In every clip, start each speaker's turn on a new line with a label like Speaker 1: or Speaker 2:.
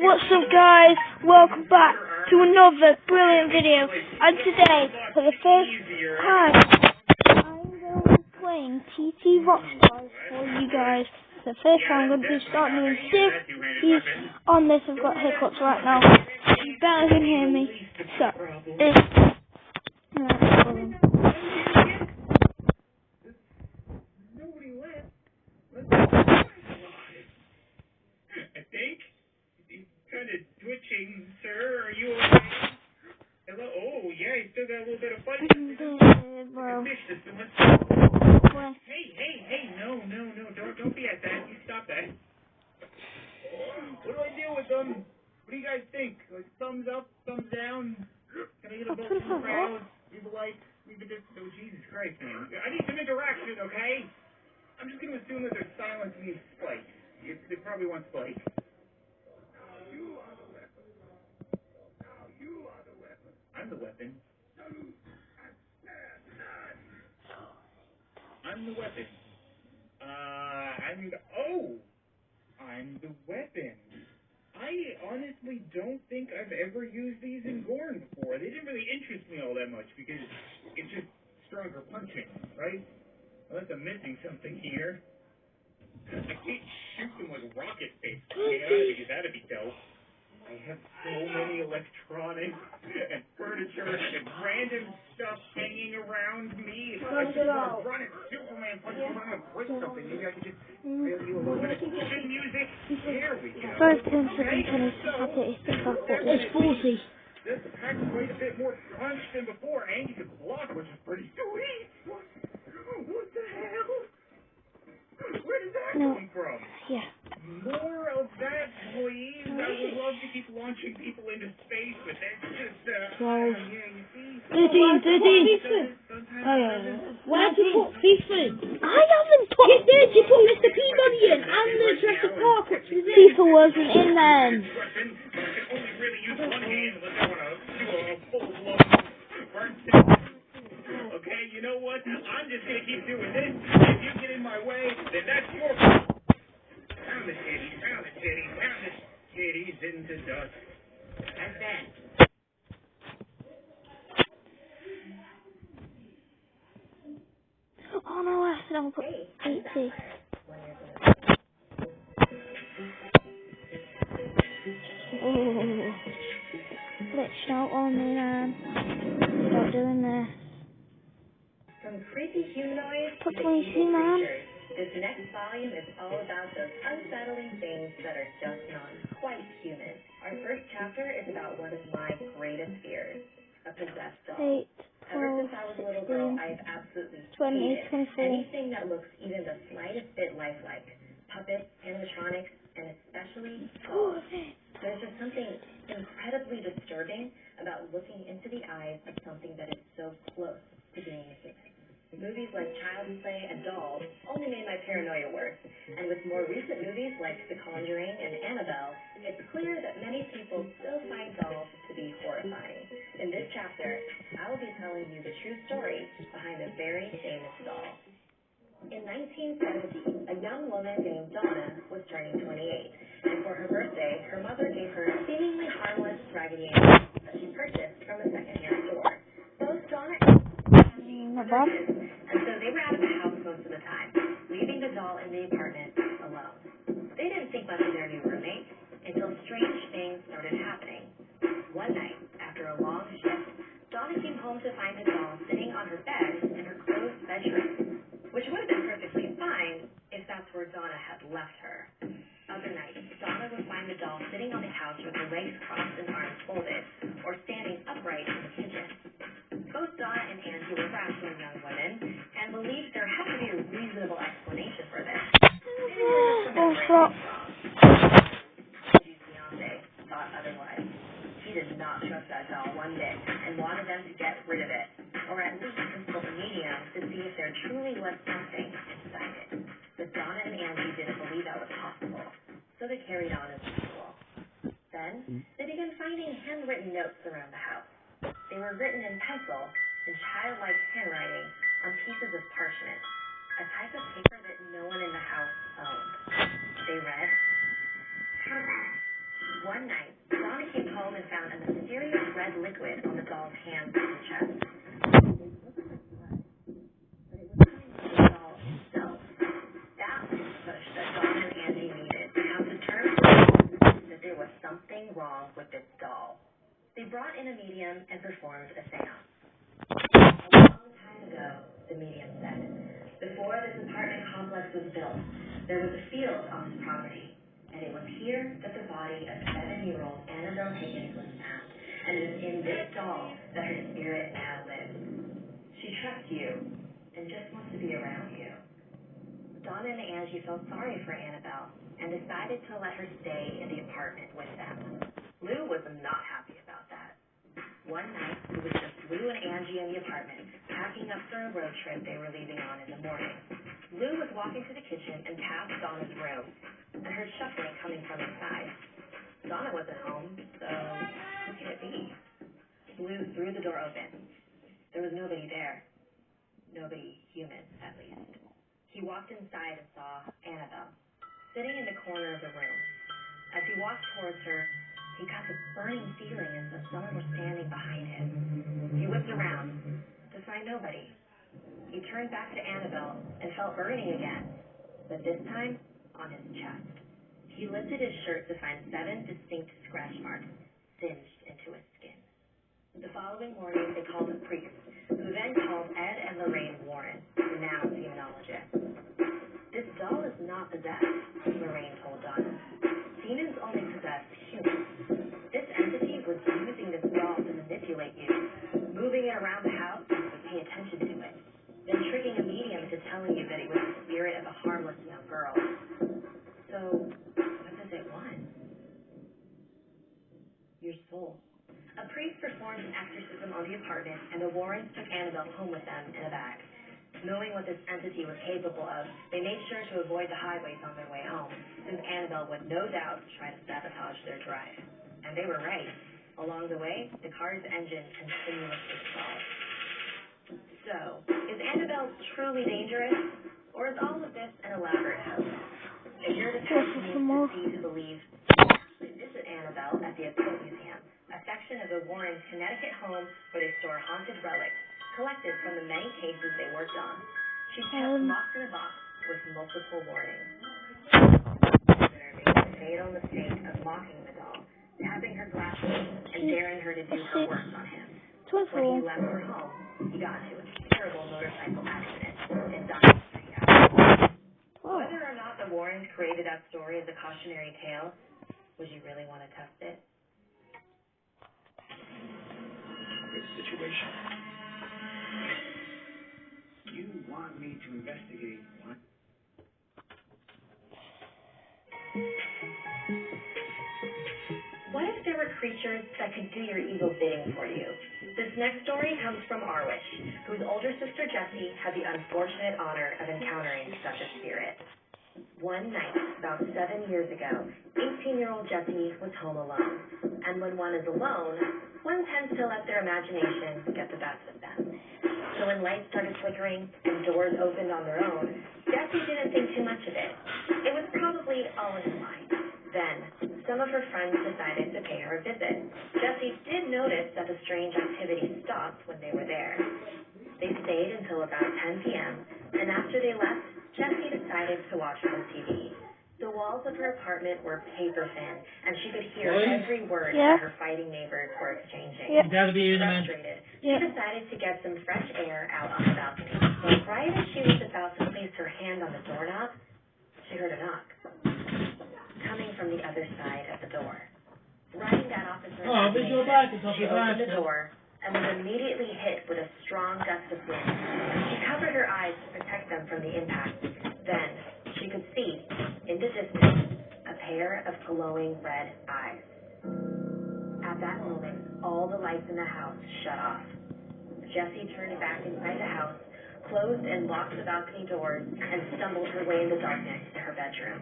Speaker 1: What's up guys, welcome back to another brilliant video, and today, for the first time, I'm going to be playing Ttrockstars for you guys. For the first time I'm going to be starting doing Civ. On this I've got hiccups right now, you barely can hear me, so,
Speaker 2: twitching, sir. Are you okay? Hello? Oh, yeah, you still got a little bit of fight. Hey, no, don't be at that. You stop that. What do I do with them? What do you guys think? Like, thumbs up, thumbs down? Can I get a vote from the crowd? Leave a like, leave a oh, Jesus Christ, man. I need some interaction, okay? I'm just going to assume that there's silence means Spike. They probably want Spike. I'm the weapon. I'm the weapon. I'm the weapon. I honestly don't think I've ever used these in Gorn before. They didn't really interest me all that much because it's just stronger punching, right? Unless I'm missing something here. I can't shoot them with rocket fists, because that'd be dope. I have so many electronics and furniture and random stuff hanging around me. I just want to run at Superman, punch him around and break something. Maybe I could just play you a little bit of cushion music. There we go.
Speaker 1: It's 40.
Speaker 2: This pack's quite a bit more punch than before, and you can block, which is pretty sweet. What the hell? Where did that come from?
Speaker 1: Yeah.
Speaker 2: More of that, please. I would love to keep launching people into space, but that's just, yeah, you see.
Speaker 1: 13.
Speaker 3: Why did you put FIFA in?
Speaker 1: I haven't put...
Speaker 3: You did, you put Mr. Peabody in, and the Jurassic Park, which was in.
Speaker 1: FIFA wasn't in then.
Speaker 2: I can only really use one hand unless I want to do a full-blown burn. Okay, you know what? I'm just going to keep doing this. If you get in my way, then that's your fault. Pound the titties into dust. Like that.
Speaker 1: Oh no, I accidentally put 80. Oh, glitched out on me, man. Stop doing this.
Speaker 4: From creepy humanoids
Speaker 1: Put
Speaker 4: to
Speaker 1: 22,
Speaker 4: evil
Speaker 1: man.
Speaker 4: creatures, this next volume is all about those unsettling things that are just not quite human. Our first chapter is about one of my greatest fears, a possessed doll.
Speaker 1: 8,
Speaker 4: Ever
Speaker 1: 12,
Speaker 4: since I was a little girl,
Speaker 1: 16,
Speaker 4: I've absolutely
Speaker 1: 20,
Speaker 4: hated
Speaker 1: 24.
Speaker 4: anything that looks even the slightest bit lifelike. Puppets, animatronics, and especially dolls. There's just something incredibly disturbing about looking into the eyes of something that is so close to being a human. Movies like Child's Play and Dolls only made my paranoia worse, and with more recent movies like The Conjuring and Annabelle, it's clear that many people still find dolls to be horrifying. In this chapter, I will be telling you the true story behind a very famous doll. In 1970, a young woman named Donna was turning 28, and for her birthday, her mother gave her a seemingly harmless Raggedy Ann doll that she purchased from a secondhand store. Both Donna
Speaker 1: Not bad.
Speaker 4: and so they were out of the house most of the time, leaving the doll in the apartment alone. They didn't think much of their new roommate until strange things started happening. One night, after a long shift, Donna came home to find the doll sitting on her bed in her closed bedroom, which would have been perfectly fine if that's where Donna had left her. Other nights, Donna would find the doll sitting on the couch with her legs crossed and arms folded, or standing upright in the kitchen. Both Donna and Angie were rational young women and believed there had to be a reasonable explanation for this.
Speaker 1: Oh, stop.
Speaker 4: Angie's fiance thought otherwise. He did not trust that doll one bit and wanted them to get rid of it, or at least consult a medium to see if there truly was something inside it. But Donna and Angie didn't believe that was possible, so they carried on as usual. Then, they began finding handwritten notes around the house. They were written in pencil, in childlike handwriting, on pieces of parchment, a type of paper that no one in the house owned. They read, One night, Donna came home and found a mysterious red liquid on the doll's hands and chest. It looked like blood, but it was coming from the doll itself. That was the push that Donna and Angie needed to come to terms that there was something wrong with this doll. They brought in a medium and performed a seance. A long time ago, the medium said, before this apartment complex was built, there was a field on this property, and it was here that the body of 7-year-old Annabelle Higgins was found, and it is in this doll that her spirit now lives. She trusts you, and just wants to be around you. Donna and Angie felt sorry for Annabelle, and decided to let her stay in the apartment with them. Lou was not happy about that. One night, it was just Lou and Angie in the apartment, packing up for a road trip they were leaving on in the morning. Lou was walking to the kitchen and passed Donna's room, and heard shuffling coming from inside. Donna wasn't home, so who could it be? Lou threw the door open. There was nobody there. Nobody human, at least. He walked inside and saw Annabelle, sitting in the corner of the room. As he walked towards her, he got this burning feeling as if someone was standing behind him. He whipped around to find nobody. He turned back to Annabelle and felt burning again, but this time on his chest. He lifted his shirt to find 7 distinct scratch marks singed into his skin. The following morning, they called a priest, who then called Ed and Lorraine Warren, renowned demonologists. This doll is not possessed, Lorraine told Donna. Demons only possess humans. This entity was using this doll to manipulate you, moving it around the house so you would pay attention to it, then tricking a medium into telling you that it was the spirit of a harmless young girl. So, what does it want? Your soul. A priest performed an exorcism on the apartment, and the Warrens took Annabelle home with them in a bag. Knowing what this entity was capable of, they made sure to avoid the highways on their way home, since Annabelle would no doubt try to sabotage their drive. And they were right. Along the way, the car's engine continuously stalled. So, is Annabelle truly dangerous, or is all of this an elaborate hoax? If you're the type who needs to see to believe, actually visit Annabelle at the Occult Museum, a section of the Warrens' Connecticut home where they store haunted relics collected from the many cases they worked on. She's kept locked in a box with multiple warnings. The fatal mistake of mocking the doll, tapping her glasses, and daring her to do her work on him. When he left her home, he got into a terrible motorcycle accident and died 3 hours. Whether or not the Warrens created that story as a cautionary tale, would you really want to test it?
Speaker 2: Good situation. You want me to investigate what?
Speaker 4: What if there were creatures that could do your evil bidding for you? This next story comes from Arwish, whose older sister Jessie had the unfortunate honor of encountering such a spirit. One night, about 7 years ago, 18-year-old Jessie was home alone. And when one is alone, one tends to let their imagination get the best of them. So when lights started flickering and doors opened on their own, Jessie didn't think too much of it. It was probably all in her mind. Then, some of her friends decided to pay her a visit. Jessie did notice that the strange activity stopped when they were there. They stayed until about 10 p.m., and after they left, Jessie decided to watch some TV. The walls of her apartment were paper thin, and she could hear every word that her fighting neighbors were exchanging. Frustrated, she decided to get some fresh air out on the balcony. But right as she was about to place her hand on the doorknob, she heard a knock coming from the other side of the door. Riding that officer, she opened the door and was immediately hit with a strong gust of wind. She covered her eyes to protect them from the impact. Then she could see, in the distance, a pair of glowing red eyes. At that moment, all the lights in the house shut off. Jessie turned back inside the house, closed and locked the balcony doors, and stumbled her way in the darkness to her bedroom.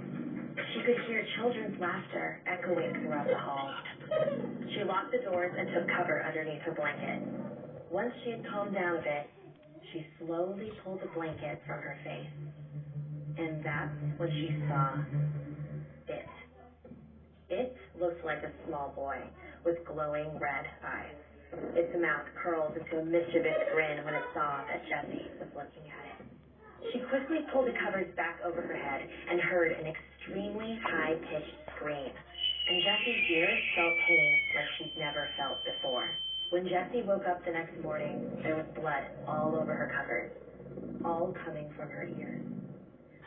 Speaker 4: She could hear children's laughter echoing throughout the hall. She locked the doors and took cover underneath her blanket. Once she had calmed down a bit, she slowly pulled the blanket from her face. And that's when she saw it. It looked like a small boy with glowing red eyes. Its mouth curled into a mischievous grin when it saw that Jessie was looking at it. She quickly pulled the covers back over her head and heard an extremely high-pitched scream, and Jessie's ears felt pain like she'd never felt before. When Jessie woke up the next morning, there was blood all over her covers, all coming from her ears.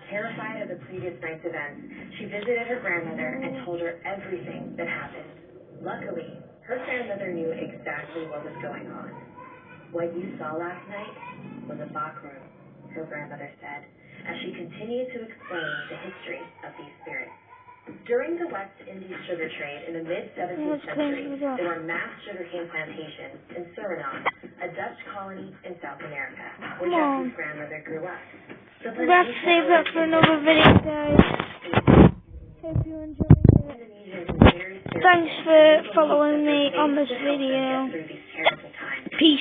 Speaker 4: Terrified of the previous night's events, she visited her grandmother and told her everything that happened. Luckily, her grandmother knew exactly what was going on. What you saw last night was a Bach room, her grandmother said, as she continued to explain the history of these spirits. During the West Indies sugar trade in the mid-17th century, there were mass sugarcane plantations in Suriname, a Dutch colony in South America, where Jessie's grandmother grew up.
Speaker 1: Let's save that for another video, guys. Hope you enjoyed it. Thanks for following me on this video.